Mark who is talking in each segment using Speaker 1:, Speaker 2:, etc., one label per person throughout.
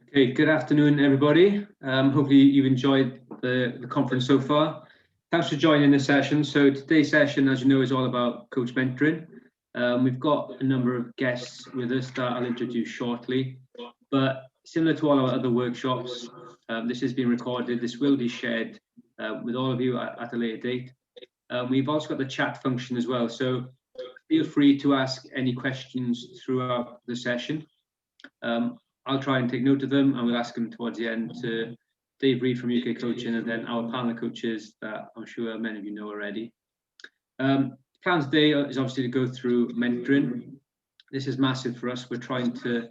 Speaker 1: Okay, good afternoon, everybody. Hopefully you've enjoyed the conference so far. Thanks for joining this session. So today's session, as you know, is all about coach mentoring. We've got a number of guests with us that I'll introduce shortly. But similar to all our other workshops, this has been recorded. This will be shared with all of you at a later date. We've also got the chat function as well. So feel free to ask any questions throughout the session. I'll try and take note of them, and we'll ask them towards the end to Dave Reed from UK Coaching, and then our panel coaches that I'm sure many of you know already. Plan today is obviously to go through mentoring. This is massive for us. We're trying to,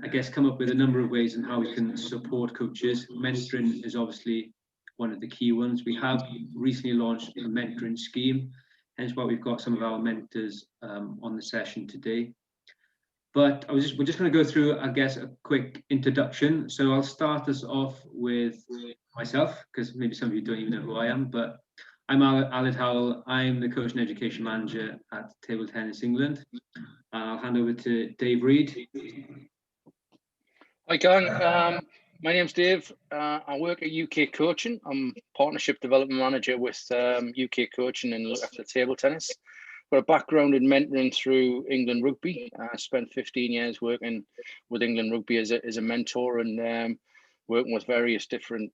Speaker 1: I guess, come up with a number of ways on how we can support coaches. Mentoring is obviously one of the key ones. We have recently launched a mentoring scheme, hence why we've got some of our mentors on the session today. But we're just going to go through, I guess, a quick introduction. So I'll start us off with myself, because maybe some of you don't even know who I am, but I'm Aled Howell. I'm the Coach and Education Manager at Table Tennis England. And I'll hand over to Dave Reed.
Speaker 2: Hi, gang. My name's Dave. I work at UK Coaching. I'm Partnership Development Manager with UK Coaching and look after table tennis. Got a background in mentoring through England Rugby. I spent 15 years working with England Rugby as a mentor and working with various different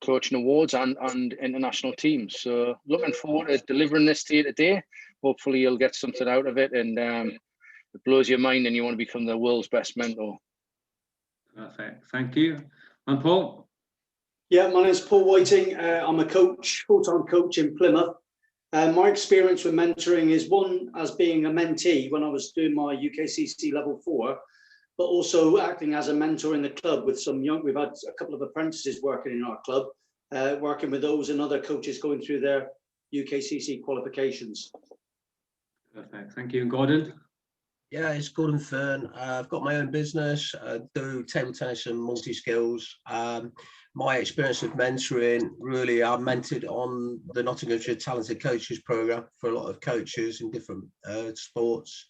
Speaker 2: coaching awards and international teams. So looking forward to delivering this to you today. Hopefully you'll get something out of it and it blows your mind and you want to become the world's best mentor.
Speaker 1: Perfect. Thank you. And Paul?
Speaker 3: Yeah, my name's Paul Whiting. I'm a coach, full-time coach in Plymouth. My experience with mentoring is one as being a mentee when I was doing my UKCC level 4, but also acting as a mentor in the club with some we've had a couple of apprentices working in our club, working with those and other coaches going through their UKCC qualifications.
Speaker 1: Perfect. Thank you. And Gordon?
Speaker 4: Yeah, it's Gordon Fern. I've got my own business, do table tennis and multi-skills. My experience with mentoring, really, I mentored on the Nottinghamshire Talented Coaches Programme for a lot of coaches in different sports.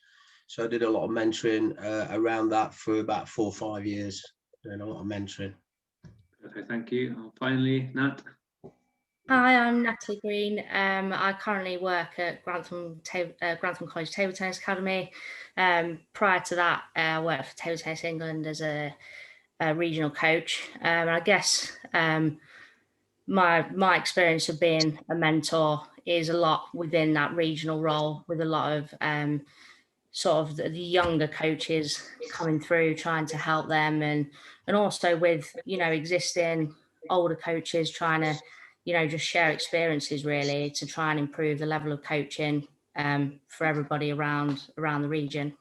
Speaker 4: So I did a lot of mentoring around that for about 4 or 5 years, doing a lot of mentoring.
Speaker 1: Perfect, thank you. And finally, Nat.
Speaker 5: Hi, I'm Natalie Green. I currently work at Grantham College Table Tennis Academy. Prior to that, I worked for Table Tennis England as a regional coach. I guess my experience of being a mentor is a lot within that regional role, with a lot of sort of the younger coaches coming through, trying to help them, and also with existing older coaches trying to just share experiences really to try and improve the level of coaching for everybody around the region.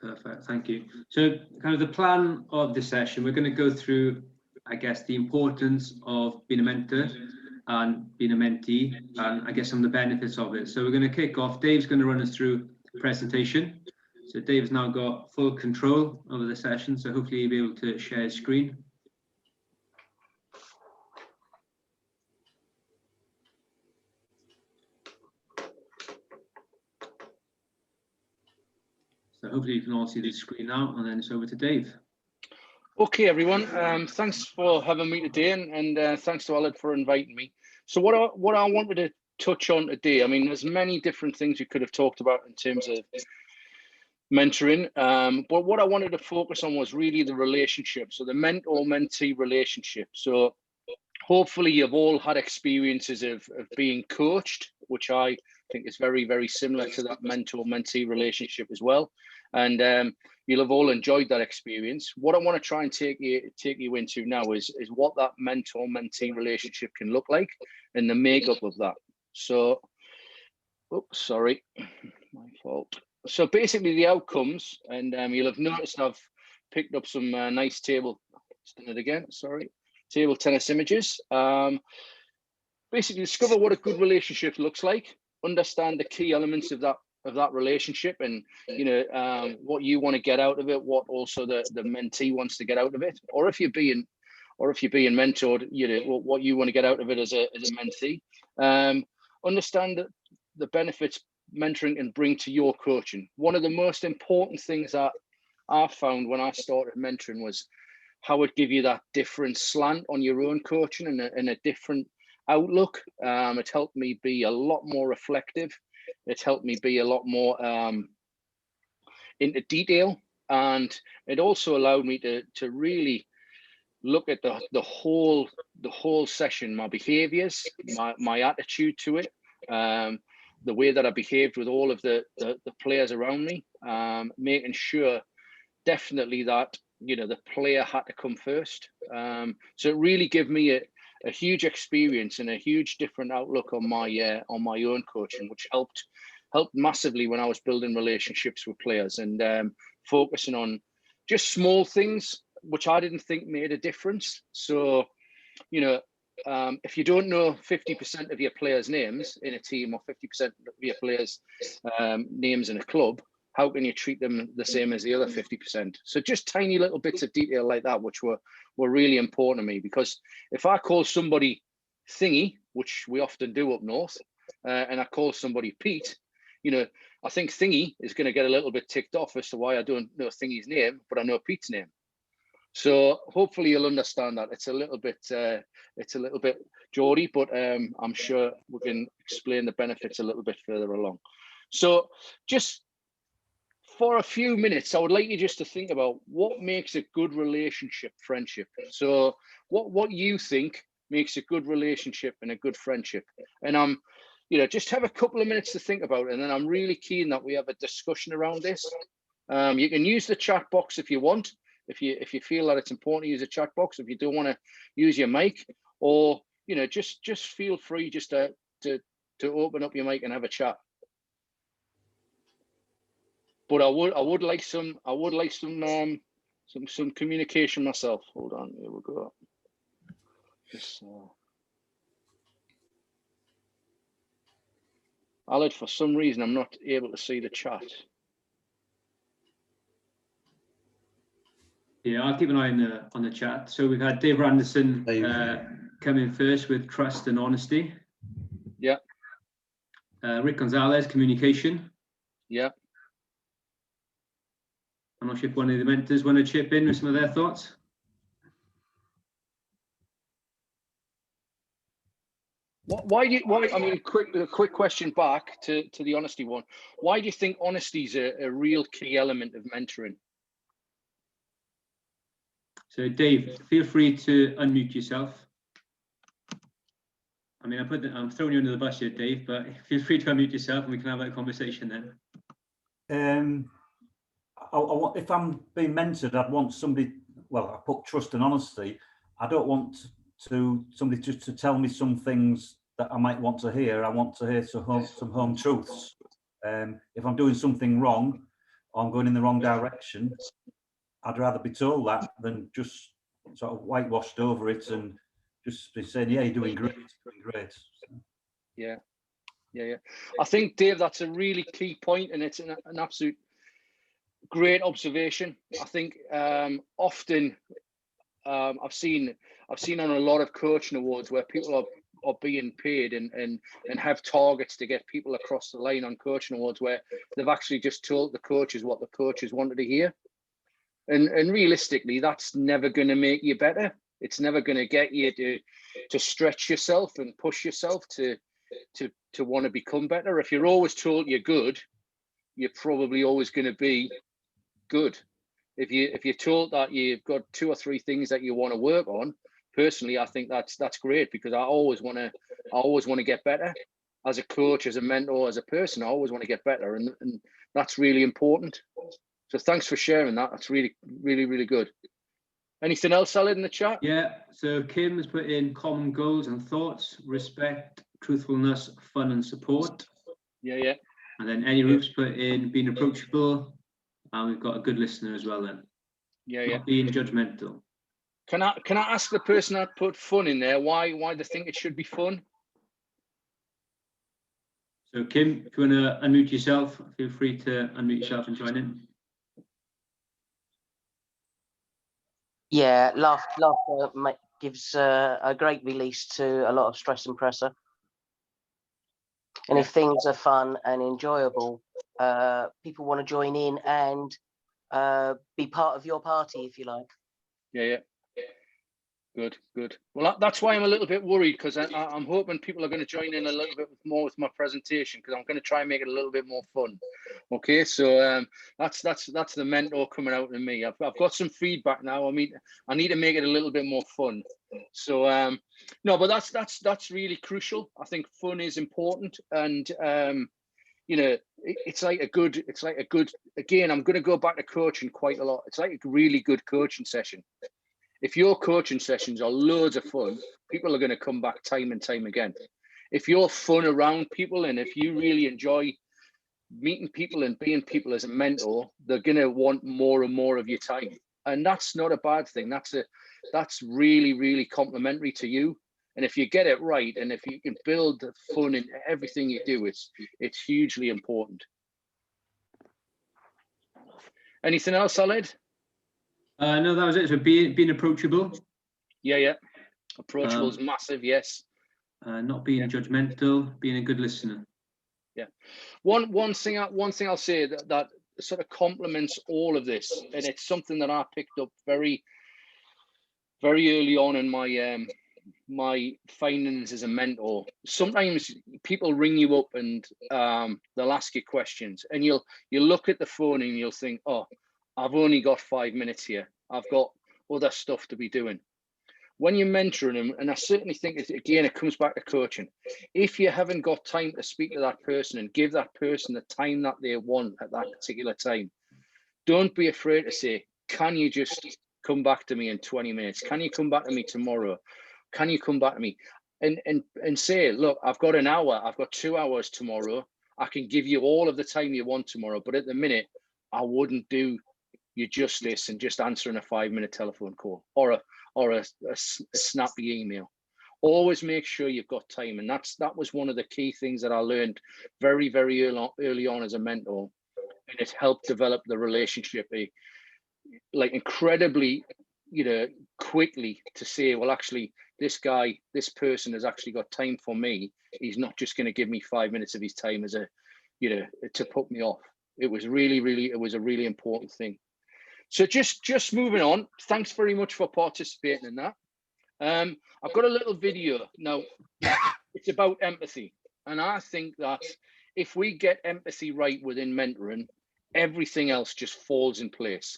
Speaker 1: Perfect, thank you. So kind of the plan of this session, we're going to go through, I guess, the importance of being a mentor and being a mentee, and I guess some of the benefits of it. So we're going to kick off. Dave's going to run us through the presentation. So Dave's now got full control over the session, so hopefully you'll be able to share his screen. So hopefully you can all see the screen now, and then it's over to Dave.
Speaker 2: Okay, everyone. Thanks for having me today, and thanks to Aled for inviting me. So what I wanted to touch on today, I mean, there's many different things you could have talked about in terms of mentoring, but what I wanted to focus on was really the relationship, so the mentor-mentee relationship. So hopefully you've all had experiences of being coached, which I think is very, very similar to that mentor-mentee relationship as well. And you'll have all enjoyed that experience. What I want to try and take you into now is what that mentor-mentee relationship can look like and the makeup of that. So, oops, sorry, my fault. So basically the outcomes, and you'll have noticed I've picked up some nice table tennis images. Basically discover what a good relationship looks like, understand the key elements of that relationship, and what you want to get out of it, what also the mentee wants to get out of it, or if you're being mentored, what you want to get out of it as a mentee. Understand the benefits mentoring can bring to your coaching. One of the most important things that I found when I started mentoring was how it give you that different slant on your own coaching and a different outlook. It helped me be a lot more reflective. It helped me be a lot more into detail, and it also allowed me to really look at the whole session, my behaviors, my attitude to it, the way that I behaved with all of the players around me, making sure definitely that, you know, the player had to come first. So it really gave me a huge experience and a huge different outlook on my own coaching, which helped massively when I was building relationships with players and focusing on just small things which I didn't think made a difference. So, you know, if you don't know 50% of your players' names in a team or 50% of your players' names in a club, how can you treat them the same as the other 50%? So just tiny little bits of detail like that, which were really important to me, because if I call somebody Thingy, which we often do up north, and I call somebody Pete, you know, I think Thingy is going to get a little bit ticked off as to why I don't know Thingy's name, but I know Pete's name. So hopefully you'll understand that. It's a little bit Geordie, but I'm sure we can explain the benefits a little bit further along. So just for a few minutes, I would like you just to think about what makes a good relationship, friendship. So what you think makes a good relationship and a good friendship. And you know, just have a couple of minutes to think about it. And then I'm really keen that we have a discussion around this. You can use the chat box if you want. If you feel that it's important to use a chat box, if you don't want to use your mic, or, you know, just feel free just to open up your mic and have a chat. But I would like some communication myself. Hold on, here we go. Just Aled, for some reason I'm not able to see the chat.
Speaker 1: Yeah, I'll keep an eye on the chat. So we've had Dave Anderson come in first with trust and honesty.
Speaker 2: Yeah.
Speaker 1: Rick Gonzalez, communication.
Speaker 2: Yeah.
Speaker 1: I'm not sure if one of the mentors want to chip in with some of their thoughts.
Speaker 2: Why? I mean, quick question back to the honesty one. Why do you think honesty is a real key element of mentoring?
Speaker 1: So Dave, feel free to unmute yourself. I mean, I'm throwing you under the bus here, Dave, but feel free to unmute yourself and we can have that conversation then.
Speaker 6: I want, if I'm being mentored, I'd want somebody, well, I put trust and honesty. I don't want somebody just to tell me some things that I might want to hear. I want to hear some home truths. If I'm doing something wrong or I'm going in the wrong direction, I'd rather be told that than just sort of whitewashed over it and just be saying, yeah, you're doing great,
Speaker 2: Yeah. I think, Dave, that's a really key point, and it's an absolute great observation. I think often I've seen on a lot of coaching awards where people are being paid and have targets to get people across the line on coaching awards where they've actually just told the coaches what the coaches wanted to hear. And realistically, that's never going to make you better. It's never going to get you to stretch yourself and push yourself to want to become better. If you're always told you're good, you're probably always going to be good. If you're told that you've got 2 or 3 things that you want to work on, personally, I think that's great, because I always want to get better as a coach, as a mentor, as a person. I always want to get better, and that's really important. So thanks for sharing that. That's really, really, really good. Anything else, Aled, in the chat?
Speaker 1: Yeah, so Kim has put in common goals and thoughts, respect, truthfulness, fun and support.
Speaker 2: Yeah.
Speaker 1: And then Eddie Roof's put in being approachable. And we've got a good listener as well then.
Speaker 2: Yeah.
Speaker 1: Not being judgmental.
Speaker 2: Can I ask the person that put fun in there why they think it should be fun?
Speaker 1: So Kim, if you want to unmute yourself, feel free to unmute yourself and join in.
Speaker 7: Yeah, laughter gives a great release to a lot of stress and pressure. And if things are fun and enjoyable, people want to join in and be part of your party, if you like.
Speaker 2: Yeah. Good. Well, that's why I'm a little bit worried, because I'm hoping people are going to join in a little bit more with my presentation, because I'm going to try and make it a little bit more fun. Okay, so that's the mentor coming out in me. I've got some feedback now. I need to make it a little bit more fun. So no, but that's really crucial. I think fun is important, and you know, it's like a good. Again, I'm going to go back to coaching quite a lot. It's like a really good coaching session. If your coaching sessions are loads of fun, people are going to come back time and time again. If you're fun around people, and if you really enjoy meeting people and being people as a mentor, they're going to want more and more of your time. And that's not a bad thing. That's really, really complimentary to you. And if you get it right, and if you can build fun in everything you do, it's hugely important. Anything else, Aled?
Speaker 1: No, that was it. So being approachable.
Speaker 2: Yeah. Approachable is massive, yes.
Speaker 1: Not being judgmental, being a good listener.
Speaker 2: Yeah. One thing I'll say that sort of complements all of this, and it's something that I picked up very, very early on in my my findings as a mentor. Sometimes people ring you up and they'll ask you questions, and you'll look at the phone and you'll think, oh, I've only got 5 minutes here. I've got other stuff to be doing. When you're mentoring them, and I certainly think it comes back to coaching. If you haven't got time to speak to that person and give that person the time that they want at that particular time, don't be afraid to say, can you just come back to me in 20 minutes? Can you come back to me tomorrow? Can you come back to me? And say, look, I've got an hour, I've got 2 hours tomorrow. I can give you all of the time you want tomorrow, but at the minute, I wouldn't do you justice and just answering a 5-minute telephone call or a snappy email. Always make sure you've got time. And that was one of the key things that I learned very, very early on as a mentor. And it helped develop the relationship like incredibly, quickly, to say, well, actually, this person has actually got time for me. He's not just going to give me 5 minutes of his time as to put me off. It was a really important thing. So just moving on, thanks very much for participating in that. I've got a little video now. It's about empathy, and I think that if we get empathy right within mentoring, everything else just falls in place.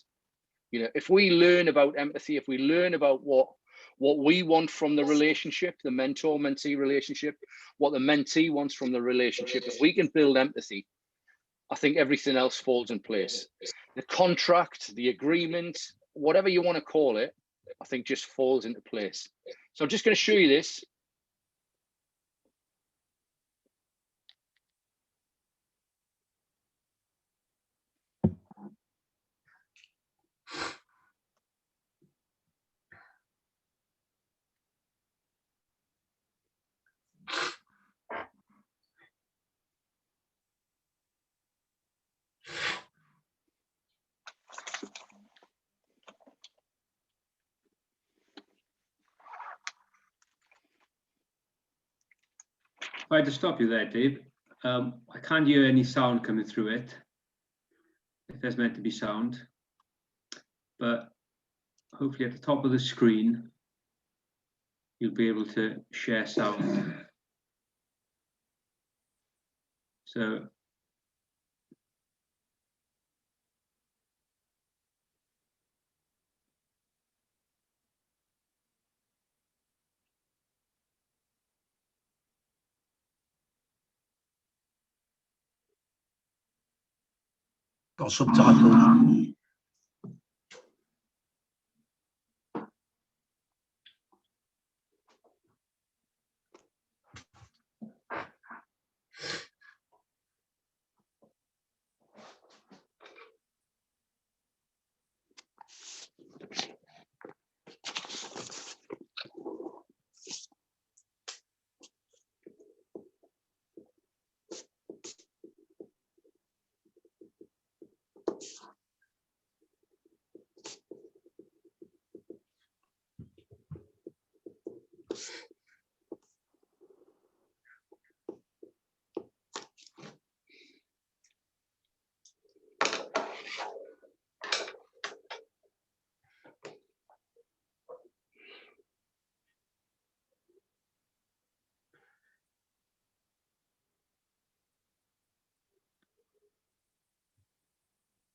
Speaker 2: If we learn about empathy, if we learn about what we want from the relationship, the mentor-mentee relationship, what the mentee wants from the relationship, if we can build empathy, I think everything else falls in place. The contract, the agreement, whatever you want to call it, I think just falls into place. So I'm just going to show you this.
Speaker 1: If I had to stop you there, Dave, I can't hear any sound coming through it, if there's meant to be sound, but hopefully at the top of the screen, you'll be able to share sound. So
Speaker 4: got subtitles.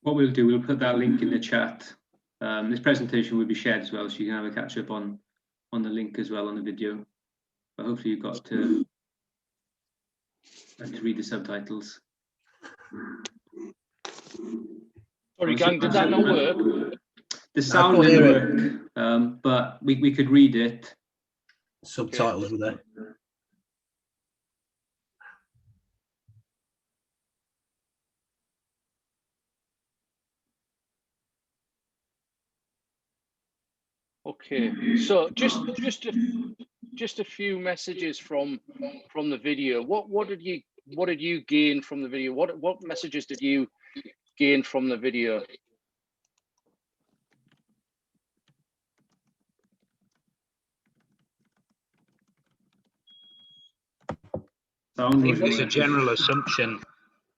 Speaker 1: what we'll do, we'll put that link in the chat. This presentation will be shared as well, so you can have a catch up on the link as well on the video. But hopefully you've got to read the subtitles.
Speaker 2: Sorry, gang, did that not work?
Speaker 1: The sound didn't work, but we could read it.
Speaker 4: Subtitles were there.
Speaker 2: Okay, so just a few messages from the video. What did you gain from the video? What messages did you gain from the video?
Speaker 8: I think it's a general assumption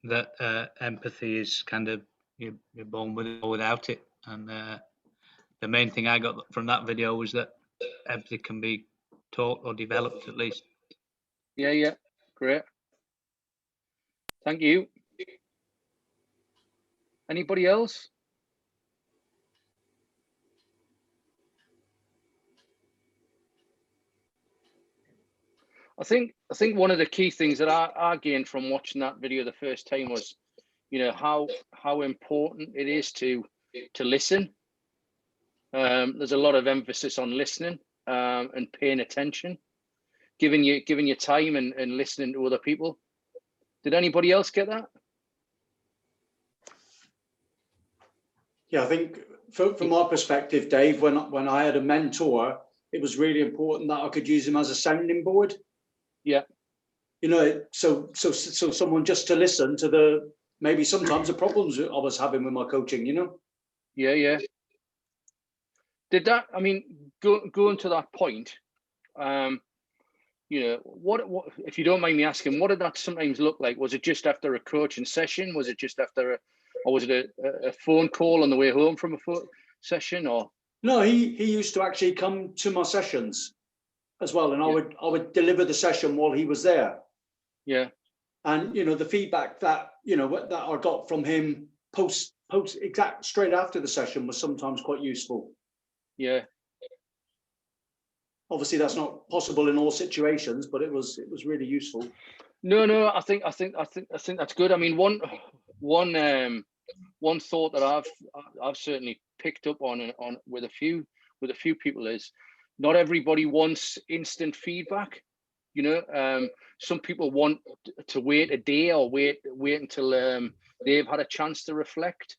Speaker 8: that empathy is kind of you're born with it or without it, and the main thing I got from that video was that empathy can be taught or developed at least.
Speaker 2: Yeah, great. Thank you. Anybody else? I think one of the key things that I gained from watching that video the first time was, how important it is to listen. There's a lot of emphasis on listening and paying attention, giving your time and listening to other people. Did anybody else get that?
Speaker 3: Yeah, I think from my perspective, Dave, when I had a mentor, it was really important that I could use him as a sounding board.
Speaker 2: Yeah.
Speaker 3: So someone just to listen to maybe sometimes the problems I was having with my coaching,
Speaker 2: Yeah. Did that, going to that point, what if you don't mind me asking, what did that sometimes look like? Was it just after a coaching session? Was it just after or was it a phone call on the way home from a session? Or
Speaker 3: no, he used to actually come to my sessions as well, and I would deliver the session while he was there.
Speaker 2: Yeah.
Speaker 3: And the feedback that that I got from him post straight after the session was sometimes quite useful.
Speaker 2: Yeah.
Speaker 3: Obviously, that's not possible in all situations, but it was really useful.
Speaker 2: No, I think that's good. I mean, one thought that I've certainly picked up on with a few people is not everybody wants instant feedback. Some people want to wait a day or wait until they've had a chance to reflect.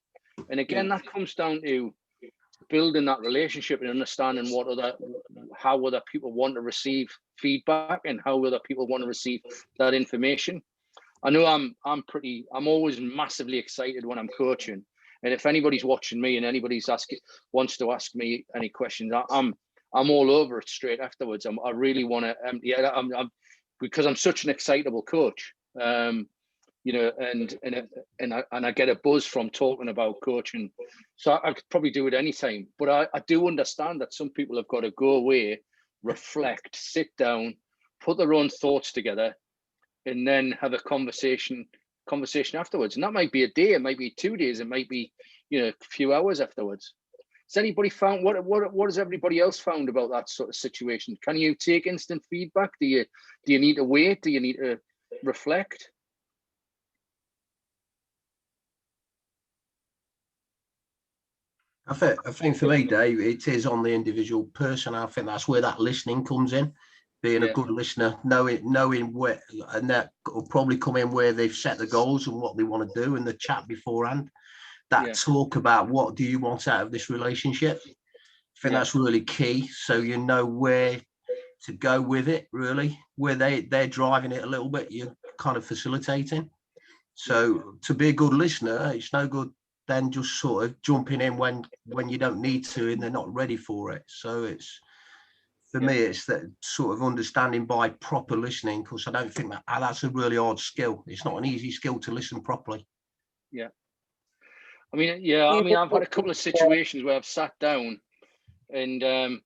Speaker 2: And again, that comes down to building that relationship and understanding how other people want to receive feedback and how other people want to receive that information. I know I'm always massively excited when I'm coaching, and if anybody's watching me and anybody's wants to ask me any questions, I'm all over it straight afterwards. I really want to empty it. Because I'm such an excitable coach, and I get a buzz from talking about coaching. So I could probably do it anytime, but I do understand that some people have got to go away, reflect, sit down, put their own thoughts together, and then have a conversation afterwards. And that might be a day, it might be 2 days, it might be a few hours afterwards. Has anybody found what has everybody else found about that sort of situation? Can you take instant feedback? Do you need to wait? Do you need to reflect?
Speaker 4: I think for me, Dave, it is on the individual person. I think that's where that listening comes in. Being a good listener, knowing where, and that will probably come in where they've set the goals and what they want to do in the chat beforehand. That talk about what do you want out of this relationship. I think that's really key. So you know where to go with it, really, where they're driving it a little bit, you're kind of facilitating. So to be a good listener, it's no good then just sort of jumping in when you don't need to and they're not ready for it. So it's, for me, it's that sort of understanding by proper listening, because I don't think that's a really hard skill. It's not an easy skill to listen properly.
Speaker 2: Yeah. I mean, I've had a couple of situations where I've sat down and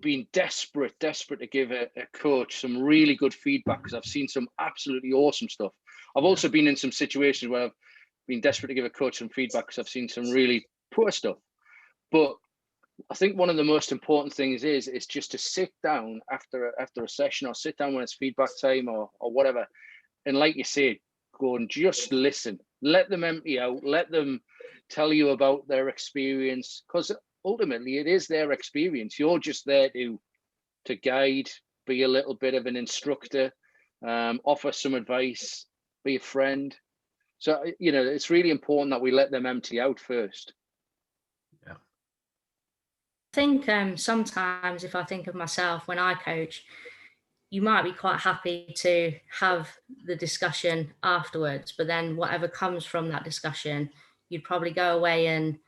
Speaker 2: been desperate to give a coach some really good feedback because I've seen some absolutely awesome stuff. I've also been in some situations where been desperate to give a coach some feedback because I've seen some really poor stuff. But I think one of the most important things is just to sit down after a session, or sit down when it's feedback time or whatever. And like you said, go and just listen. Let them empty out. Let them tell you about their experience, because ultimately it is their experience. You're just there to guide, be a little bit of an instructor, offer some advice, be a friend. So, you know, it's really important that we let them empty out first.
Speaker 5: I think sometimes, if I think of myself when I coach, you might be quite happy to have the discussion afterwards, but then whatever comes from that discussion, you'd probably go away and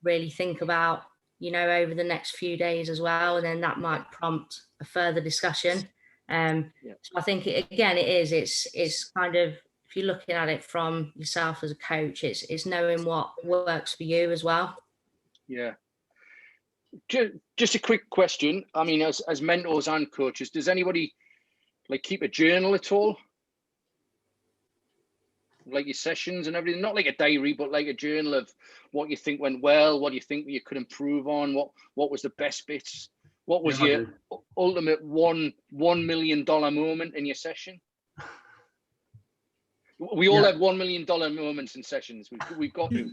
Speaker 5: really think about, you know, over the next few days as well, and then that might prompt a further discussion. So I think it's kind of, if you're looking at it from yourself as a coach, it's knowing what works for you as well.
Speaker 2: Yeah. Just a quick question. I mean, as mentors and coaches, does anybody like keep a journal at all? Like your sessions and everything, not like a diary, but like a journal of what you think went well, what you think you could improve on, what was the best bits, what was your ultimate $1 million moment in your session? We all have $1 million moments in sessions. We've got to.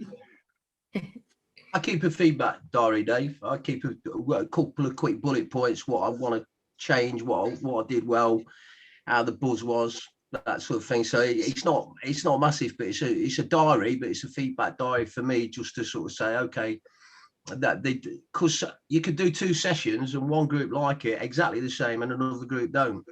Speaker 4: I keep a feedback diary, Dave. I keep a couple of quick bullet points, what I want to change, what I did well, how the buzz was, that sort of thing. So it's not massive, but it's a diary, but it's a feedback diary for me, just to sort of say, okay, because you could do 2 sessions and one group like it exactly the same and another group don't.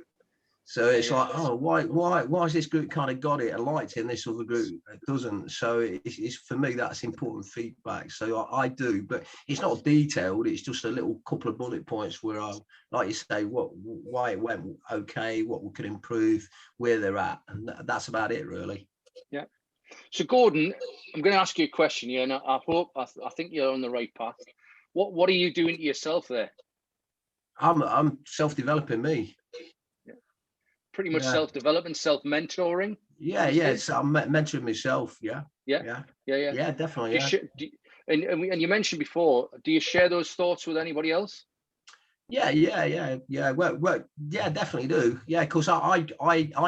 Speaker 4: So it's like, oh, why has this group kind of got it and liked it and this other group doesn't? So it's for me, that's important feedback. So I do, but it's not detailed. It's just a little couple of bullet points where I, like you say, why it went okay, what we could improve, where they're at, and that's about it, really.
Speaker 2: Yeah. So Gordon, I'm going to ask you a question here, and I think you're on the right path. What are you doing to yourself there?
Speaker 4: I'm self-developing me.
Speaker 2: Pretty much self-development, self-mentoring.
Speaker 4: Yeah. So I'm mentoring myself. Yeah, definitely.
Speaker 2: And you mentioned before, do you share those thoughts with anybody else?
Speaker 4: Yeah. Well, yeah, definitely do. Yeah, because I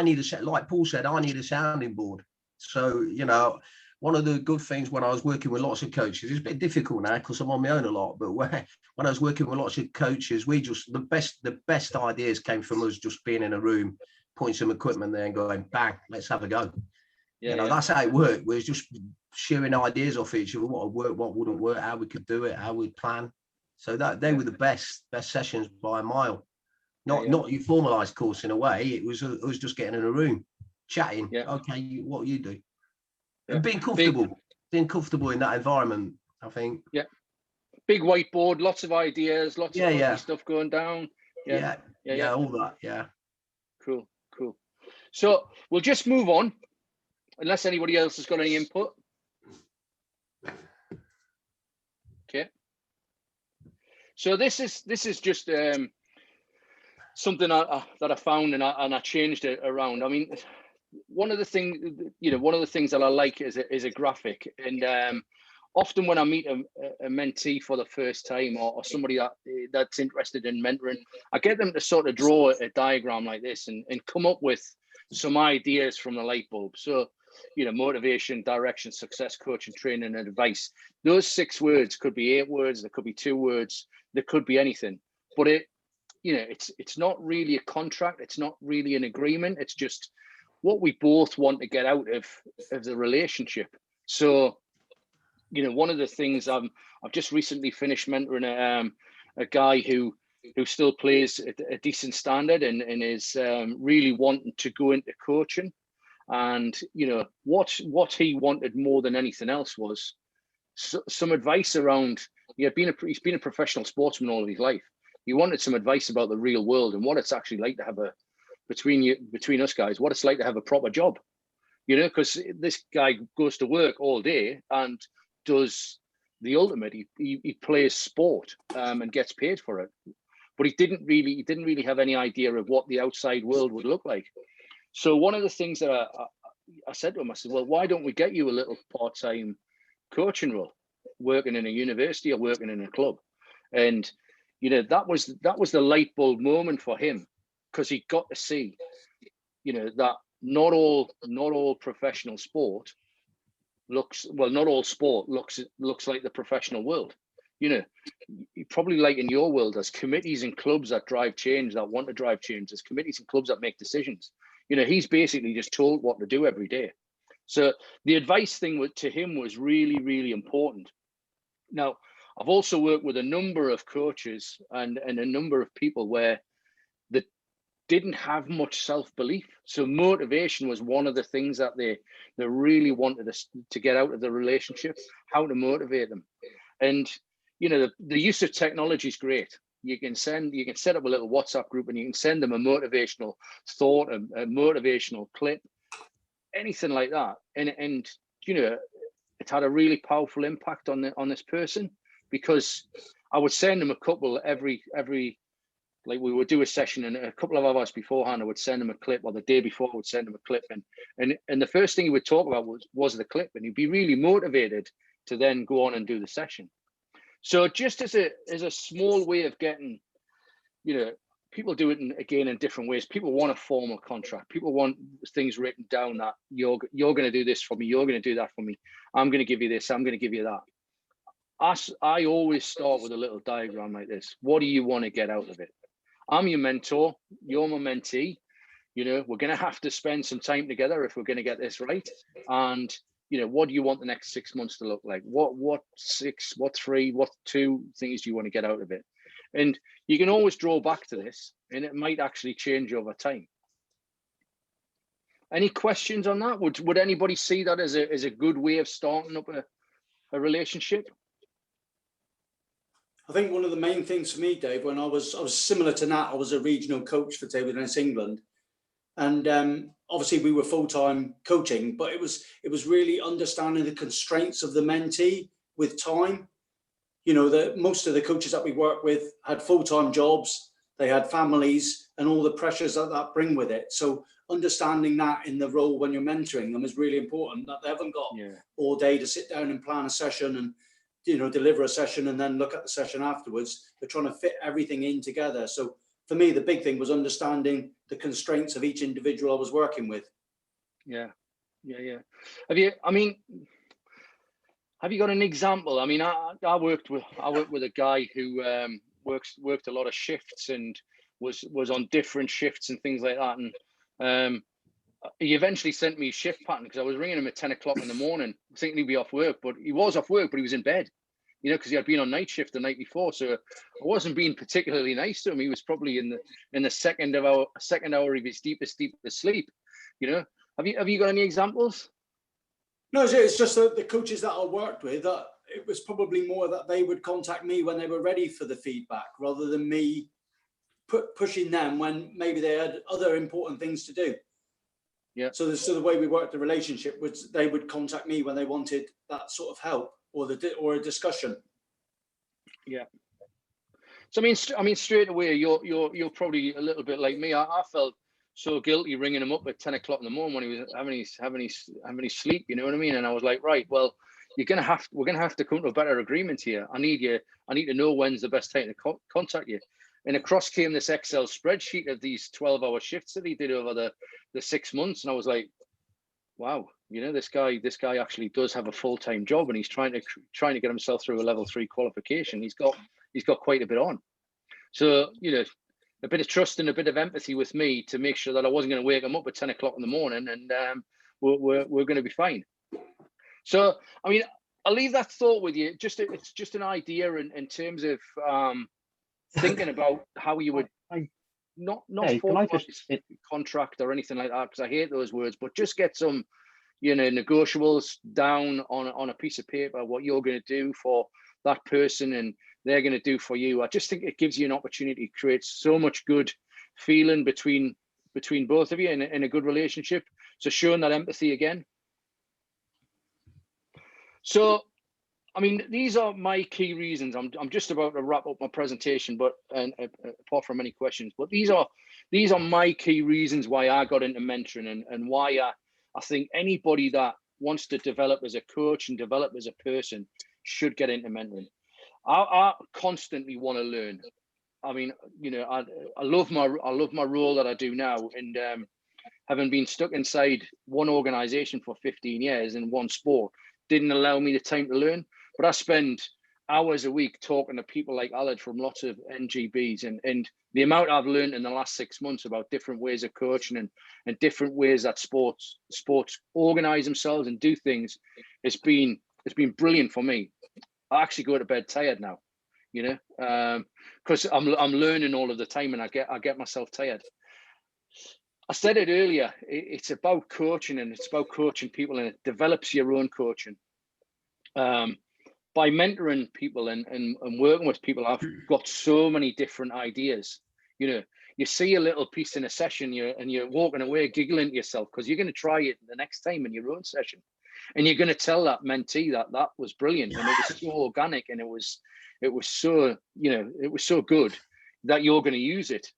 Speaker 4: need like Paul said, I need a sounding board. So, you know, one of the good things when I was working with lots of coaches, it's a bit difficult now because I'm on my own a lot, but when I was working with lots of coaches, the best ideas came from us just being in a room, putting some equipment there and going, bang, let's have a go. That's how it worked. We was just sharing ideas off each other, what would work, what wouldn't work, how we could do it, how we'd plan. So that they were the best sessions by a mile. Not your formalized course in a way. It was just getting in a room, chatting. Yeah. Okay, what you do. And being comfortable in that environment, I think.
Speaker 2: Yeah. Big whiteboard, lots of ideas, lots of stuff going down.
Speaker 4: Yeah, all that. Yeah.
Speaker 2: Cool. So we'll just move on, unless anybody else has got any input. Okay. So this is just something that I found and I changed it around. I mean, one of the things that I like is a graphic, and often when I meet a mentee for the first time or somebody that's interested in mentoring, I get them to sort of draw a diagram like this and come up with some ideas from the light bulb. So, you know, motivation, direction, success, coaching, training, and advice. Those 6 words could be 8 words, there could be 2 words, there could be anything. But it's not really a contract, it's not really an agreement, it's just what we both want to get out of the relationship. So, you know, one of the things I've just recently finished mentoring a guy who still plays at a decent standard and is really wanting to go into coaching. And, you know, what he wanted more than anything else was some advice around, he's been a professional sportsman all of his life. He wanted some advice about the real world and what it's actually like to have between us guys, what it's like to have a proper job, you know, because this guy goes to work all day and does the ultimate. He plays sport and gets paid for it, but he didn't really have any idea of what the outside world would look like. So one of the things that I said to him, I said, well, why don't we get you a little part-time coaching role, working in a university or working in a club? And, you know, that was the light bulb moment for him, because he got to see, you know, that not all professional sport looks, well, not all sport looks like the professional world. You know, probably like in your world, there's committees and clubs that drive change, that want to drive change. There's committees and clubs that make decisions. You know, he's basically just told what to do every day. So the advice thing to him was really, really important. Now, I've also worked with a number of coaches and a number of people where they didn't have much self-belief. So motivation was one of the things that they really wanted to get out of the relationship, how to motivate them. And, you know, the use of technology is great. You can set up a little WhatsApp group and you can send them a motivational thought, a motivational clip, anything like that. And you know, it had a really powerful impact on this person, because I would send them a couple every, like we would do a session, and a couple of hours beforehand I would send them a clip, or the day before I would send them a clip, and the first thing he would talk about was the clip, and he'd be really motivated to then go on and do the session. So just as a small way of getting, you know, people do it in different ways. People want a formal contract. People want things written down that you're going to do this for me. You're going to do that for me. I'm going to give you this. I'm going to give you that. I always start with a little diagram like this. What do you want to get out of it? I'm your mentor. You're my mentee. You know, we're going to have to spend some time together if we're going to get this right. And, you know, what do you want the next 6 months to look like? What 3, what 2 things do you want to get out of it? And you can always draw back to this, and it might actually change over time. Any questions on that? Would anybody see that as a good way of starting up a relationship?
Speaker 3: I think one of the main things for me, Dave, when I was similar to Nat, I was a regional coach for Table Tennis England, and obviously we were full-time coaching, but it was really understanding the constraints of the mentee with time. You know, most of the coaches that we work with had full-time jobs, they had families, and all the pressures that bring with it. So understanding that in the role when you're mentoring them is really important, that they haven't got all day to sit down and plan a session and, you know, deliver a session and then look at the session afterwards. They're trying to fit everything in together. So for me, the big thing was understanding the constraints of each individual I was working with. Yeah. Have you got an example? I mean, I worked with a guy who worked a lot of shifts and was on different shifts and things like that. And he eventually sent me a shift pattern, because I was ringing him at 10 o'clock in the morning, thinking he'd be off work, but he was off work, but he was in bed, you know, because he had been on night shift the night before. So I wasn't being particularly nice to him. He was probably in the second hour of his deepest sleep. You know, have you got any examples? No, it's just that the coaches that I worked with, it was probably more that they would contact me when they were ready for the feedback, rather than me pushing them when maybe they had other important things to do. Yeah. So the way we worked the relationship was they would contact me when they wanted that sort of help or a discussion. Yeah.
Speaker 2: So I mean, straight away, you're probably a little bit like me. I felt so guilty ringing him up at 10 o'clock in the morning when he was having his sleep. You know what I mean? And I was like, right, well, we're gonna have to come to a better agreement here. I need to know when's the best time to contact you. And across came this Excel spreadsheet of these 12-hour shifts that he did over the 6 months, and I was like, wow, you know, this guy actually does have a full-time job, and he's trying to get himself through a level 3 qualification. He's got quite a bit on. So, you know, a bit of trust and a bit of empathy with me to make sure that I wasn't going to wake him up at 10 o'clock in the morning, and we're going to be fine. So, I mean, I'll leave that thought with you. It's just an idea in terms of thinking about how you would not formalize contract or anything like that, because I hate those words, but just get some, you know, negotiables down on a piece of paper, what you're going to do for that person and they're going to do for you. I just think it gives you an opportunity to create so much good feeling between both of you in a good relationship. So showing that empathy again. So, I mean, these are my key reasons. I'm just about to wrap up my presentation, but apart from any questions, but these are my key reasons why I got into mentoring and why I think anybody that wants to develop as a coach and develop as a person should get into mentoring. I constantly want to learn. I mean, you know, I love my role that I do now, and having been stuck inside one organization for 15 years in one sport didn't allow me the time to learn. But I spend hours a week talking to people like Aled from lots of NGBs, and the amount I've learned in the last 6 months about different ways of coaching and different ways that sports organize themselves and do things, it's been brilliant for me. I actually go to bed tired now, you know, because I'm learning all of the time, and I get myself tired. I said it earlier, it's about coaching, and it's about coaching people, and it develops your own coaching. By mentoring people and working with people, I've got so many different ideas. You know, you see a little piece in a session, and you're walking away giggling to yourself because you're going to try it the next time in your own session. And you're going to tell that mentee that was brilliant, and it was so organic, and it was so, you know, it was so good that you're going to use it.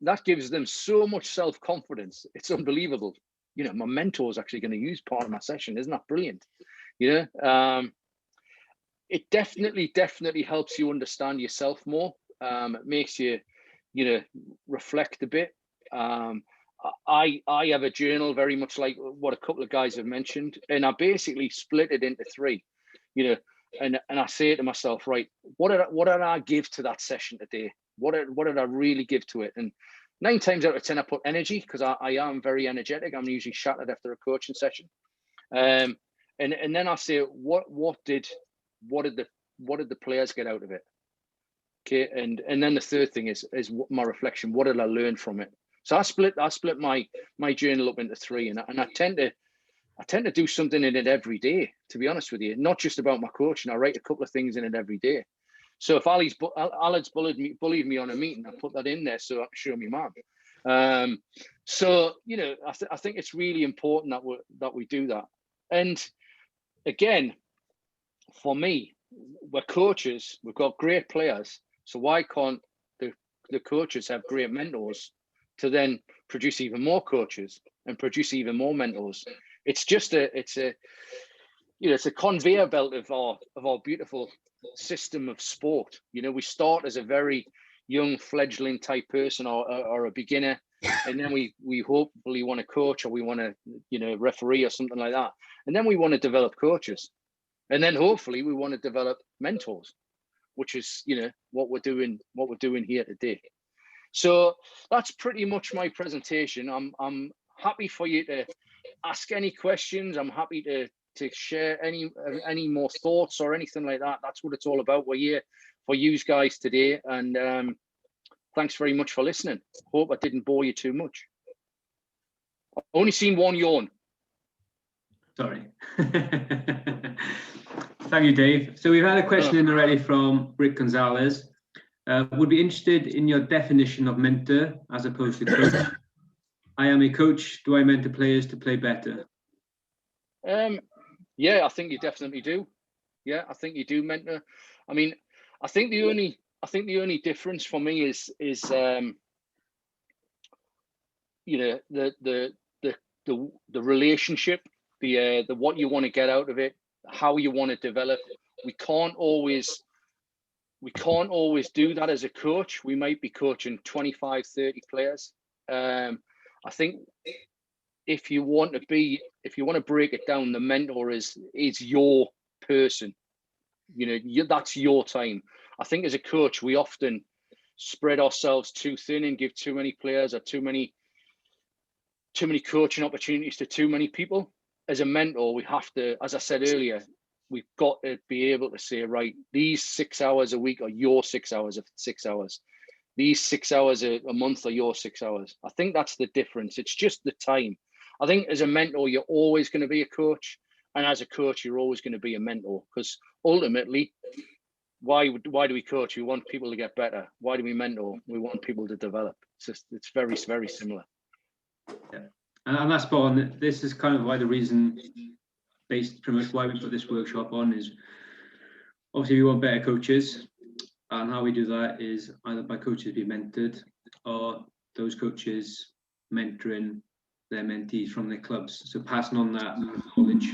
Speaker 2: That gives them so much self-confidence. It's unbelievable. You know, my mentor is actually going to use part of my session. Isn't that brilliant? You know, it definitely helps you understand yourself more. It makes you, you know, reflect a bit. I have a journal very much like what a couple of guys have mentioned, and I basically split it into 3, you know, and I say to myself, right, what did I give to that session today? What did I really give to it? And 9 times out of 10, I put energy, because I am very energetic. I'm usually shattered after a coaching session. And then I say, what did the players get out of it? Okay, and then the third thing is my reflection. What did I learn from it? So I split my journal up into 3, and I tend to do something in it every day, to be honest with you. Not just about my coaching. I write a couple of things in it every day. So if Aled's bullied me on a meeting, I put that in there so I can show me mum. So, you know, I think it's really important that we do that. And again, for me, we're coaches. We've got great players. So why can't the coaches have great mentors to then produce even more coaches and produce even more mentors? It's a conveyor belt of our beautiful system of sport. You know, we start as a very young fledgling type person or a beginner, and then we hopefully want to coach, or we want to, you know, referee or something like that, and then we want to develop coaches, and then hopefully we want to develop mentors, which is, you know, what we're doing here today. So that's pretty much my presentation. I'm happy for you to ask any questions. I'm happy to share any more thoughts or anything like that. That's what it's all about. We're here for you guys today, and thanks very much for listening. Hope I didn't bore you too much. I've only seen one yawn.
Speaker 1: Sorry. Thank you, Dave. So we've had a question in already from Rick Gonzalez. Would be interested in your definition of mentor as opposed to coach. I am a coach. Do I mentor players to play better?
Speaker 2: Yeah, I think you definitely do. Yeah, I think you do mentor. I mean, I think the only difference for me is you know, the relationship, the what you want to get out of it, how you want to develop. We can't always do that as a coach. We might be coaching 25, 30 players. I think if you want to break it down, the mentor is your person. You know, that's your time. I think as a coach, we often spread ourselves too thin and give too many players or too many coaching opportunities to too many people. As a mentor, we have to, as I said earlier, we've got to be able to say, right, these 6 hours a week are your 6 hours of 6 hours. These 6 hours a month are your 6 hours. I think that's the difference. It's just the time. I think as a mentor, you're always going to be a coach. And as a coach, you're always going to be a mentor, because ultimately, why do we coach? We want people to get better. Why do we mentor? We want people to develop. It's very, very similar.
Speaker 1: Yeah. And that's spot on. This is kind of why the reason, based pretty much why we put this workshop on, is obviously we want better coaches, and how we do that is either by coaches being mentored or those coaches mentoring their mentees from their clubs. So passing on that knowledge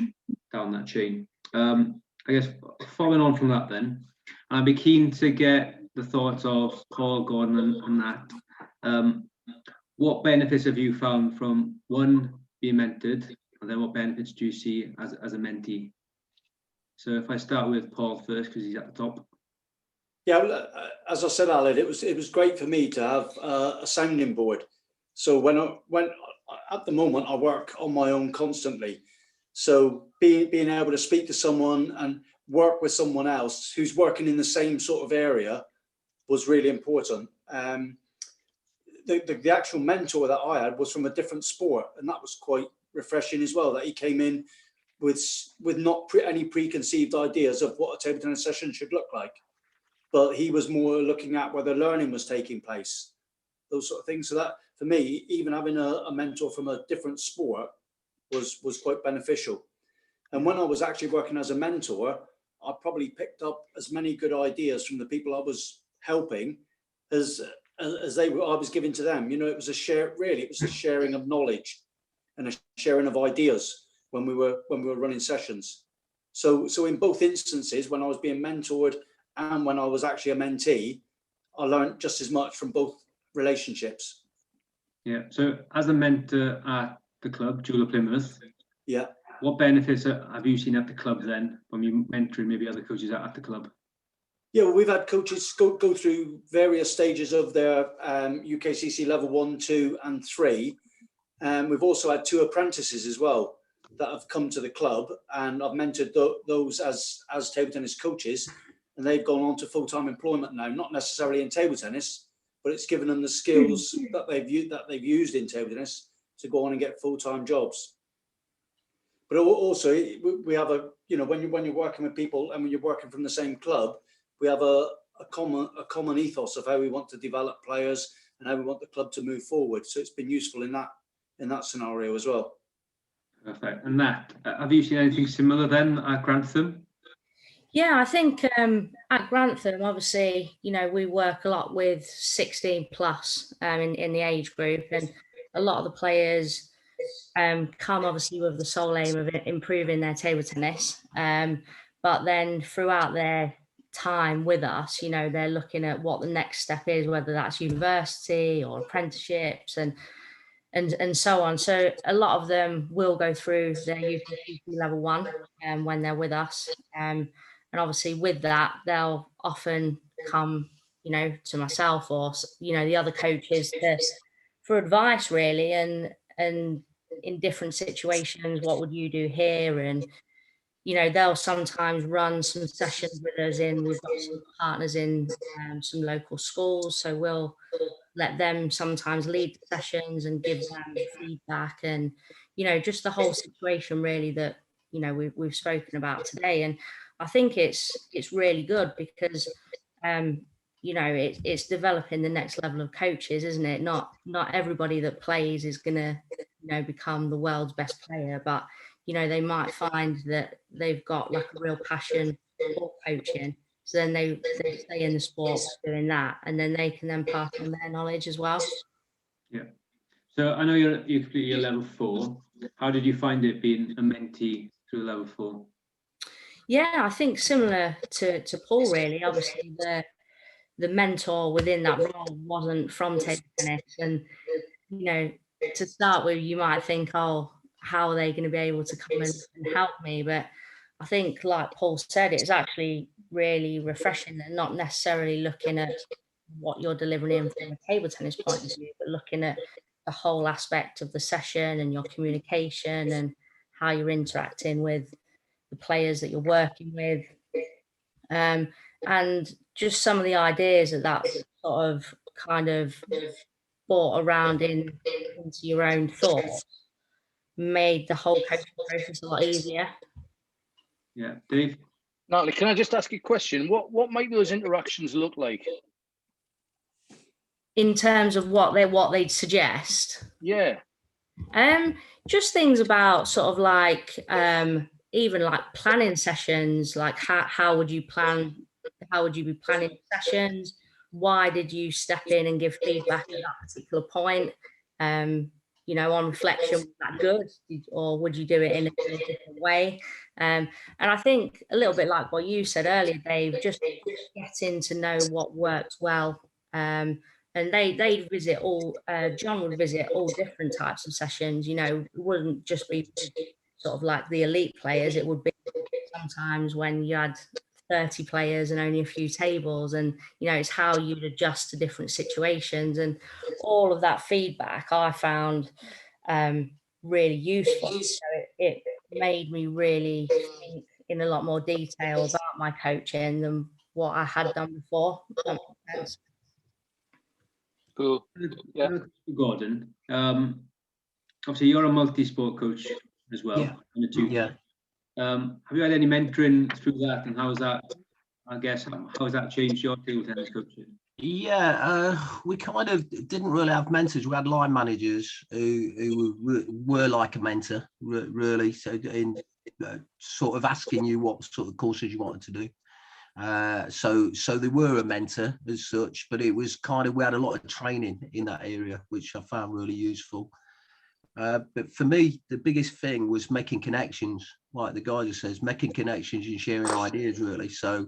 Speaker 1: down that chain. I guess following on from that then, I'd be keen to get the thoughts of Paul, Gordon and Nat. What benefits have you found from one, being mentored, and then what benefits do you see as a mentee? So if I start with Paul first, because he's at the top.
Speaker 3: Yeah, well, as I said, Alan, it was great for me to have a sounding board. So when at the moment I work on my own constantly, so being able to speak to someone and work with someone else who's working in the same sort of area was really important. The actual mentor that I had was from a different sport, and that was quite refreshing as well. That he came in with not any preconceived ideas of what a table tennis session should look like, but he was more looking at whether learning was taking place, those sort of things. So that for me, even having a mentor from a different sport was quite beneficial. And when I was actually working as a mentor, I probably picked up as many good ideas from the people I was helping as I was giving to them. You know, it was a sharing of knowledge and a sharing of ideas when we were running sessions. So in both instances, when I was being mentored and when I was actually a mentee, I learned just as much from both relationships.
Speaker 1: Yeah. So as a mentor at the club, Jewel of Plymouth.
Speaker 3: Yeah.
Speaker 1: What benefits have you seen at the club then when you're mentoring maybe other coaches at the club?
Speaker 3: Yeah, well, we've had coaches go through various stages of their UKCC level 1, 2 and 3. We've also had 2 apprentices as well that have come to the club, and I've mentored those as table tennis coaches, and they've gone on to full-time employment now, not necessarily in table tennis, but it's given them the skills that they've used in table tennis to go on and get full-time jobs. But also we have when you're working with people and when you're working from the same club, we have a common ethos of how we want to develop players and how we want the club to move forward. So it's been useful in that scenario as well.
Speaker 1: Perfect. And Nat, have you seen anything similar then at Grantham?
Speaker 5: Yeah, I think at Grantham, obviously, you know, we work a lot with 16 plus in the age group, and a lot of the players come obviously with the sole aim of improving their table tennis. But then throughout their time with us, you know, they're looking at what the next step is, whether that's university or apprenticeships and so on. So a lot of them will go through their UKCC level 1 when they're with us. And obviously with that, they'll often come, you know, to myself or, you know, the other coaches for advice really. And in different situations, what would you do here? And, you know, they'll sometimes run some sessions with us we've got some partners in some local schools. So we'll let them sometimes lead the sessions and give them feedback and, you know, just the whole situation really that, you know, we've spoken about today. And I think it's really good because, you know, it's developing the next level of coaches, isn't it? Not everybody that plays is going to, you know, become the world's best player, but, you know, they might find that they've got like a real passion for coaching. So then they stay in the sport doing that, and then they can then pass on their knowledge as well.
Speaker 1: Yeah. So I know you completed your level 4. How did you find it being a mentee through level 4? Yeah,
Speaker 5: I think similar to Paul really. Obviously the mentor within that role wasn't from table tennis, and you know, to start with, you might think, oh, how are they going to be able to come and help me? But I think, like Paul said, it's actually really refreshing and not necessarily looking at what you're delivering in from a table tennis point of view, but looking at the whole aspect of the session and your communication and how you're interacting with the players that you're working with. And just some of the ideas that sort of kind of brought around into your own thoughts made the whole coaching process a lot easier.
Speaker 1: Yeah, Dave?
Speaker 2: Natalie, can I just ask you a question? What might those interactions look like?
Speaker 5: In terms of what they'd suggest?
Speaker 2: Yeah.
Speaker 5: Just things about sort of like even like planning sessions, like how would you be planning sessions? Why did you step in and give feedback at that particular point? You you know, on reflection, was that good? Or would you do it in a different way? And I think a little bit like what you said earlier, Dave, just getting to know what works well. And they'd visit all, John would visit all different types of sessions, you know, it wouldn't just be sort of like the elite players, it would be sometimes when you had 30 players and only a few tables, and you know, it's how you'd adjust to different situations, and all of that feedback I found really useful. So it made me really think in a lot more detail about my coaching than what I had done before. If that makes sense.
Speaker 2: Cool. Yeah.
Speaker 1: Gordon, obviously you're a multi-sport coach as well.
Speaker 4: Yeah.
Speaker 1: Have you had any mentoring through that, and how's that? I guess how has that changed your table tennis coaching?
Speaker 4: Yeah, we kind of didn't really have mentors. We had line managers who were like a mentor, really. So in sort of asking you what sort of courses you wanted to do. So they were a mentor as such, but it was kind of, we had a lot of training in that area, which I found really useful. But for me, the biggest thing was making connections, like the guy just says, making connections and sharing ideas, really. So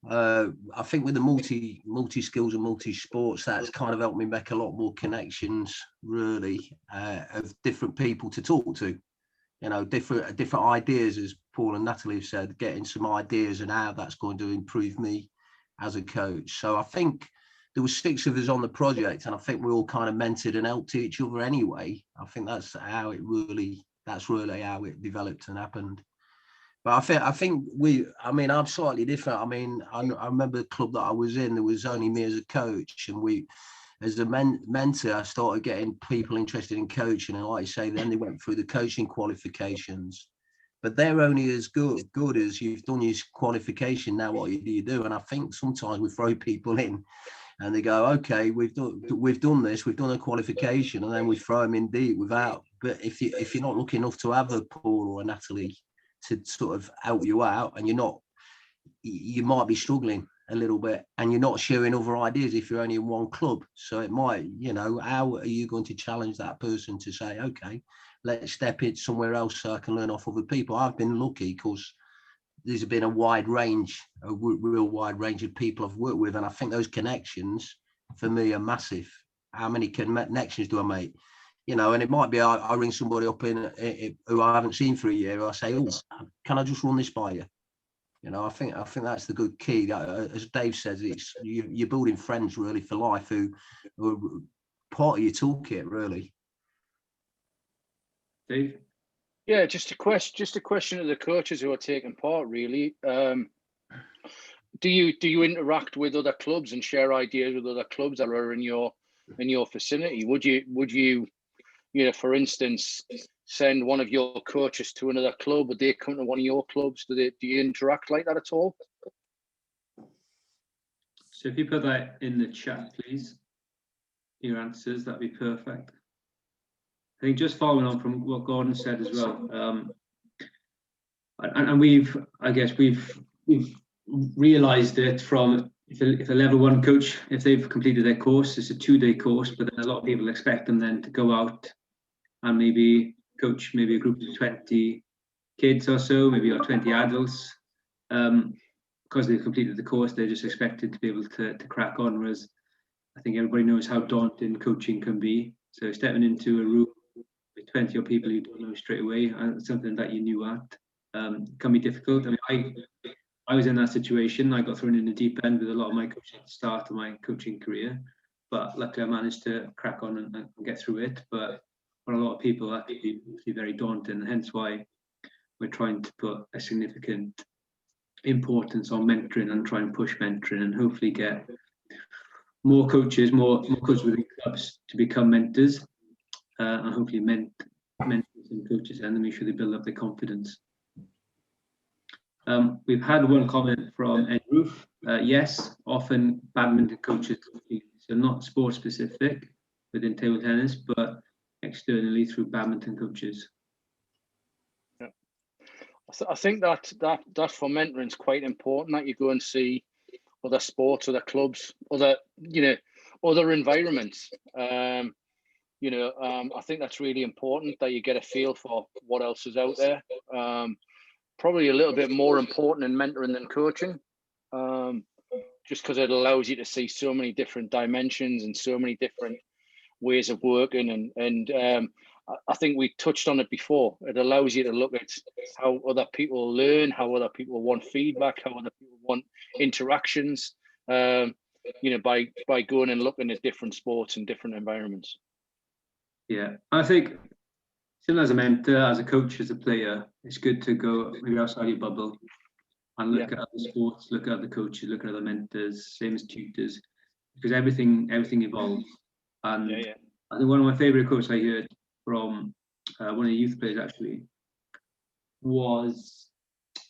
Speaker 4: I think with the multi skills and multi sports, that's kind of helped me make a lot more connections, really, of different people to talk to. You know, different ideas, as Paul and Natalie have said, getting some ideas and how that's going to improve me as a coach. So I think there were 6 of us on the project, and I think we all kind of mentored and helped each other anyway. I think that's really how it developed and happened. But I think I'm slightly different. I mean, I remember the club that I was in, there was only me as a coach, and as a mentor, I started getting people interested in coaching, and like I say, then they went through the coaching qualifications. But they're only as good as you've done your qualification. Now, what do you do? And I think sometimes we throw people in, and they go, "Okay, we've done this, we've done a qualification," and then we throw them in deep without. But if you're not lucky enough to have a Paul or a Natalie to sort of help you out, and you might be struggling a little bit, and you're not sharing other ideas if you're only in one club. So it might, you know, how are you going to challenge that person to say, okay, let's step it somewhere else so I can learn off other people? I've been lucky because there's been a real wide range of people I've worked with, and I think those connections for me are massive. How many connections do I make? You know, and it might be I ring somebody up who I haven't seen for a year. I say, "Oh, can I just run this by you?" You know, I think that's the good key. As Dave says, it's you're building friends really for life who are part of your toolkit, really.
Speaker 1: Dave?
Speaker 2: Yeah, just a question of the coaches who are taking part, really. Do you interact with other clubs and share ideas with other clubs that are in your vicinity? Would you, for instance, send one of your coaches to another club? Would they come to one of your clubs? Do you interact like that at all?
Speaker 1: So if you put that in the chat, please, your answers, that'd be perfect. I think just following on from what Gordon said as well, and we've realised it from if a level 1 coach, if they've completed their course, it's a 2-day course, but then a lot of people expect them then to go out and maybe coach maybe a group of 20 kids or so, maybe or 20 adults. Because they've completed the course, they're just expected to be able to crack on, whereas I think everybody knows how daunting coaching can be. So stepping into a room with 20 people you don't know straight away, and something that you knew at, can be difficult. I mean, I was in that situation. I got thrown in the deep end with a lot of my coaching at the start of my coaching career, but luckily I managed to crack on and get through it. But for a lot of people, that can be very daunting, hence why we're trying to put a significant importance on mentoring and try and push mentoring, and hopefully get more coaches within clubs to become mentors, and hopefully mentors and coaches, and then make sure they build up their confidence. We've had one comment from Ed Roof. Yes, often badminton coaches, so not sport specific within table tennis, but externally through badminton coaches.
Speaker 2: Yeah. I think that for mentoring is quite important, that you go and see other sports, other clubs, other environments. I think that's really important, that you get a feel for what else is out there. Probably a little bit more important in mentoring than coaching, just because it allows you to see so many different dimensions and so many different ways of working. And I think we touched on it before. It allows you to look at how other people learn, how other people want feedback, how other people want interactions, by going and looking at different sports and different environments.
Speaker 1: Yeah, I think still as a mentor, as a coach, as a player, it's good to go maybe outside your bubble and look at other sports, look at other coaches, look at other mentors, same as tutors, because everything evolves. And I think one of my favorite quotes I heard from one of the youth players actually was,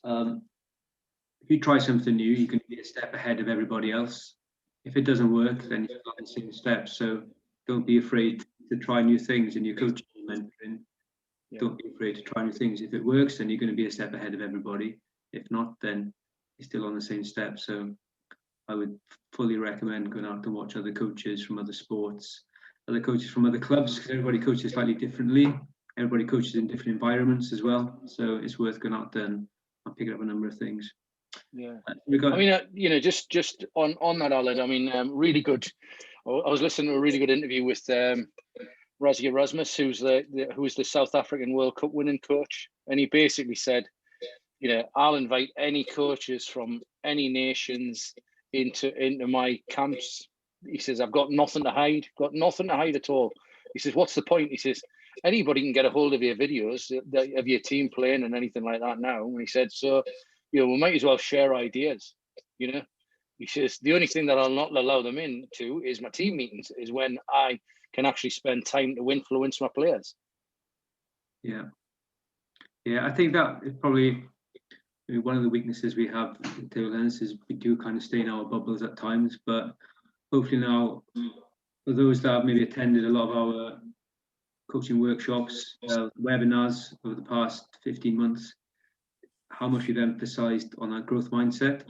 Speaker 1: if you try something new, you can be a step ahead of everybody else. If it doesn't work, then you're not in the same step. So don't be afraid to try new things in your coaching and mentoring. Don't be afraid to try new things. If it works, then you're going to be a step ahead of everybody. If not, then you're still on the same step. So I would fully recommend going out to watch other coaches from other sports, other coaches from other clubs, because everybody coaches slightly differently. Everybody coaches in different environments as well. So it's worth going out there and picking up a number of things.
Speaker 2: Yeah, I mean, just on that, Aled, I mean, really good. I was listening to a really good interview with Rassie Erasmus, who's the South African World Cup winning coach, and he basically said, I'll invite any coaches from any nations into my camps. He says, I've got nothing to hide, at all. He says, what's the point? He says, anybody can get a hold of your videos of your team playing and anything like that now. And he said, so, we might as well share ideas, He says, the only thing that I'll not allow them into is my team meetings, is when I can actually spend time to influence my players. Yeah,
Speaker 1: I think that is probably one of the weaknesses we have in table tennis, is we do kind of stay in our bubbles at times, but hopefully now, for those that have maybe attended a lot of our coaching workshops, webinars over the past 15 months, how much we've emphasized on that growth mindset.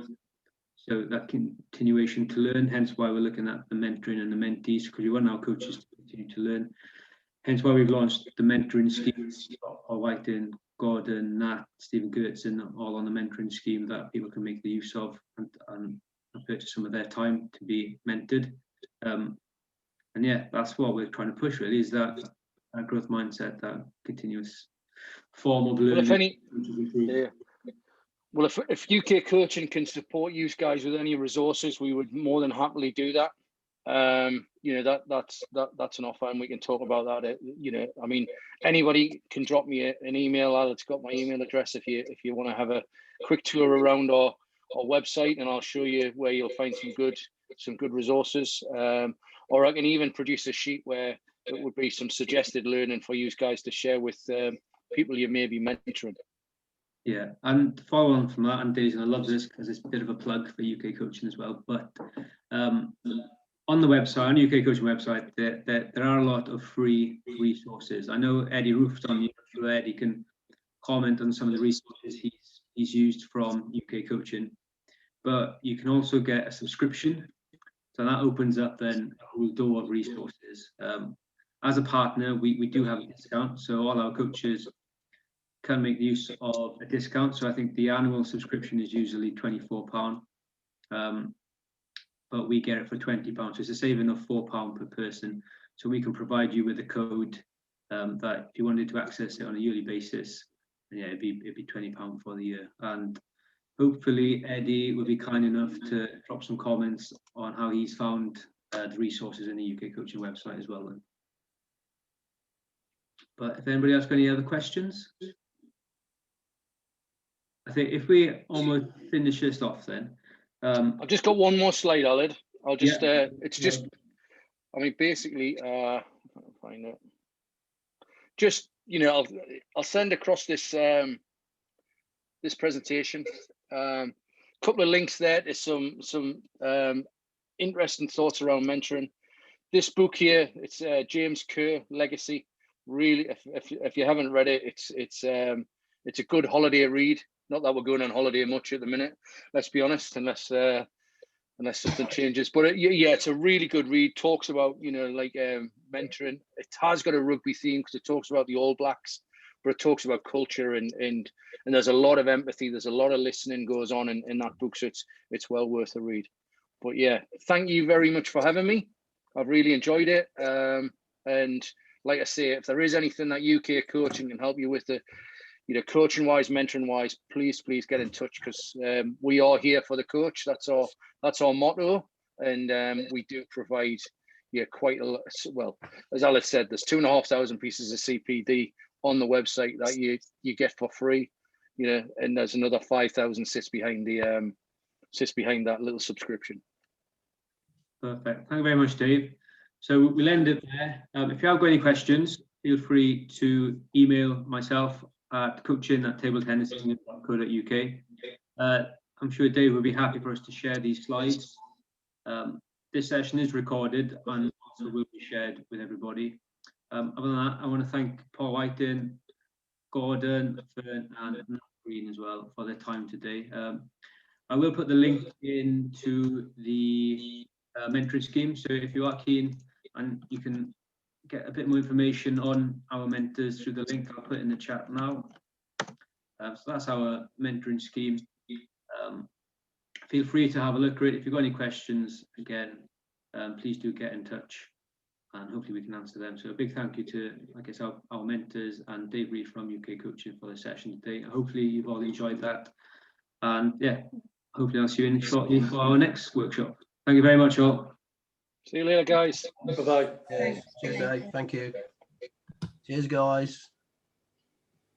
Speaker 1: So that continuation to learn, hence why we're looking at the mentoring and the mentees, because we want our coaches to continue to learn. Hence why we've launched the mentoring schemes, Paul Whiting, Gordon, Nat, Stephen Gertson, all on the mentoring scheme that people can make the use of and purchase some of their time to be mentored. And yeah, that's what we're trying to push, really, is that growth mindset, that continuous form of learning.
Speaker 2: Well, if UK Coaching can support you guys with any resources, we would more than happily do that. That's an offer, and we can talk about that. I mean, anybody can drop me an email. Aled's got my email address if you want to have a quick tour around our website, and I'll show you where you'll find some good resources. Or I can even produce a sheet where it would be some suggested learning for you guys to share with people you may be mentoring.
Speaker 1: Yeah, and follow on from that, and Daisy, I love this because it's a bit of a plug for UK Coaching as well. But on the website, on the UK Coaching website, there are a lot of free resources. I know Eddie Roof's on here, so Eddie can comment on some of the resources he's used from UK Coaching. But you can also get a subscription, so that opens up then a whole door of resources. As a partner, we do have a discount, so all our coaches can make use of a discount. So I think the annual subscription is usually £24, but we get it for £20. So it's a saving of £4 per person. So we can provide you with a code that if you wanted to access it on a yearly basis, yeah, it'd be £20 for the year. And hopefully Eddie will be kind enough to drop some comments on how he's found the resources in the UK Coaching website as well. Then. But if anybody else got any other questions? I think if we almost finish this off then.
Speaker 2: I've just got one more slide, Aled. I'll just, it's just, I mean, basically, I'll find it. Just, I'll send across this this presentation. Couple of links there to some interesting thoughts around mentoring. This book here, it's James Kerr Legacy. Really, if you haven't read it, it's a good holiday read. Not that we're going on holiday much at the minute, let's be honest, unless unless something changes. But yeah, it's a really good read. Talks about, you know, like mentoring. It has got a rugby theme because it talks about the All Blacks, but it talks about culture and there's a lot of empathy. There's a lot of listening goes on in that book, so it's well worth a read. But yeah, thank you very much for having me. I've really enjoyed it. And like I say, if there is anything that UK Coaching can help you with, coaching wise, mentoring wise, please get in touch, because we are here for the coach. That's our motto, and we do provide quite a lot. Well, as Alex said, there's 2,500 pieces of CPD on the website that you get for free, and there's another 5,000 sits behind that little subscription.
Speaker 1: Perfect. Thank you very much, Dave. So we'll end it there. If you have got any questions, feel free to email myself at coaching@tabletennis.co.uk. I'm sure Dave will be happy for us to share these slides. This session is recorded and also will be shared with everybody. Other than that, I want to thank Paul Whiting, Gordon, Fern, and Nat Green as well for their time today. I will put the link into the mentoring scheme, so if you are keen and you can get a bit more information on our mentors through the link, I'll put it in the chat now. So that's our mentoring scheme. Feel free to have a look at it. If you've got any questions, again, please do get in touch and hopefully we can answer them. So a big thank you to, like I said, our mentors and Dave Reed from UK Coaching for the session today. Hopefully you've all enjoyed that. And yeah, hopefully I'll see you in shortly for our next workshop. Thank you very much, all.
Speaker 2: See you later, guys.
Speaker 3: Bye-bye.
Speaker 4: Cheers, Dave. Thank you. Cheers, guys.